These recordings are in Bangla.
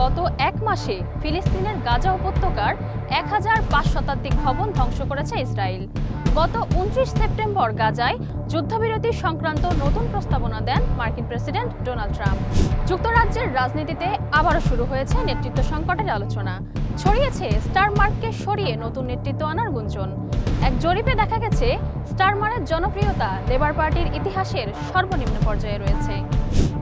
গত এক মাসে ফিলিস্তিনের গাজা উপত্যকার ১,৫০০ শতাধিক ভবন ধ্বংস করেছে ইসরায়েল। গত ২৯ সেপ্টেম্বর গাজায় যুদ্ধবিরতি সংক্রান্ত নতুন প্রস্তাবনা দেন মার্কিন প্রেসিডেন্ট ডোনাল্ড ট্রাম্প। যুক্তরাজ্যের রাজনীতিতে আবারও শুরু হয়েছে নেতৃত্ব সংকটের আলোচনা। ছড়িয়েছে স্টারমার্ককে সরিয়ে নতুন নেতৃত্ব আনার গুঞ্জন। এক জরিপে দেখা গেছে স্টারমারের জনপ্রিয়তা লেবার পার্টির ইতিহাসের সর্বনিম্ন পর্যায়ে রয়েছে।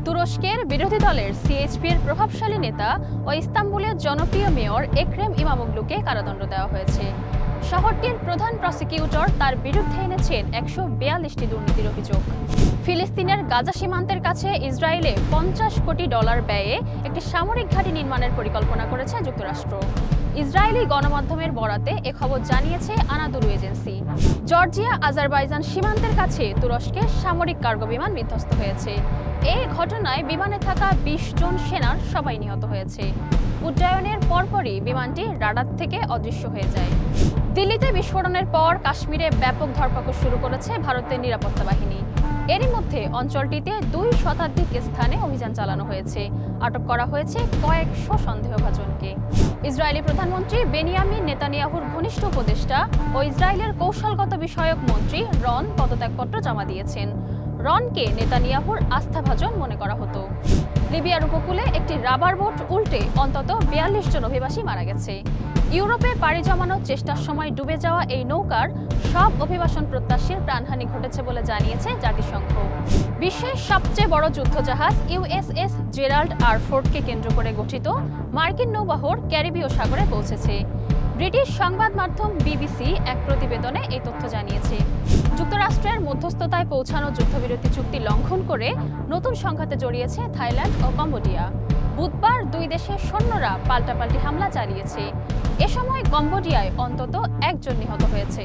তুরস্কের বিরোধী দলের সিএইচপির প্রভাবশালী নেতা ও ইস্তাম্বুলের জনপ্রিয় মেয়র একরেম ইমামোগলুকে কারাদণ্ড দেওয়া হয়েছে। শহরটির প্রধান প্রসিকিউটর তার বিরুদ্ধে এনেছেন ১৪২টি দুর্নীতির অভিযোগ। ফিলিস্তিনের গাজা সীমান্তের কাছে ইসরায়েলে $৫০ কোটি ব্যয়ে একটি সামরিক ঘাঁটি নির্মাণের পরিকল্পনা করেছে যুক্তরাষ্ট্র। ইসরায়েলি গণমাধ্যমের বরাতে এ খবর জানিয়েছে আনাদোলু এজেন্সি। জর্জিয়া আজারবাইজান সীমান্তের কাছে তুরস্কের সামরিক কার্গো বিমান বিধ্বস্ত হয়েছে। এই ঘটনায় বিমানে থাকা ২০ জন সেনার সবাই নিহত হয়েছে। উড্ডয়নের পরপরই বিমানটি রাডার থেকে অদৃশ্য হয়ে যায়। দিল্লিতে বিস্ফোরণের পর কাশ্মীরে ব্যাপক ধরপাকড় শুরু করেছে ভারতের নিরাপত্তা বাহিনী। এরই মধ্যে অঞ্চলটিতে ২ শতাধিক স্থানে অভিযান চালানো হয়েছে। আটক করা হয়েছে কয়েকশো সন্দেহভাজনকে। ইসরায়েলি প্রধানমন্ত্রী বেনিয়ামিন নেতানিয়াহুর ঘনিষ্ঠ উপদেষ্টা ও ইসরায়েলের কৌশলগত বিষয়ক মন্ত্রী রন পদত্যাগপত্র জমা দিয়েছেন। রনকে নেতানিয়াহুর আস্থাভাজন মনে করা হতো। লিবিয়ার উপকূলে একটি রাবার বোট উল্টে অন্তত ৪২ জন অভিবাসী মারা গেছে। ইউরোপে পাড়ি জমানোর চেষ্টার সময় ডুবে যাওয়া এই নৌকার সব অভিবাসন প্রত্যাশীর প্রাণহানি ঘটেছে বলে জানিয়েছে জাতিসংঘ। বিশ্বের সবচেয়ে বড় যুদ্ধজাহাজ ইউএসএস জেরাল্ড আর ফোর্ডকে কেন্দ্র করে গঠিত মার্কিন নৌবহর ক্যারিবীয় সাগরে পৌঁছেছে। ব্রিটিশ সংবাদ মাধ্যম বিবিসি এক প্রতিবেদনে এই তথ্য জানিয়েছে। যুক্তরাষ্ট্রের মধ্যস্থতায় পৌঁছানো যুদ্ধবিরতি চুক্তি লঙ্ঘন করে নতুন সংঘাতে জড়িয়েছে থাইল্যান্ড ও কম্বোডিয়া। বুধবার দুই দেশের সৈন্যরা পাল্টাপাল্টি হামলা চালিয়েছে। এ সময় কম্বোডিয়ায় অন্তত ১ জন নিহত হয়েছে।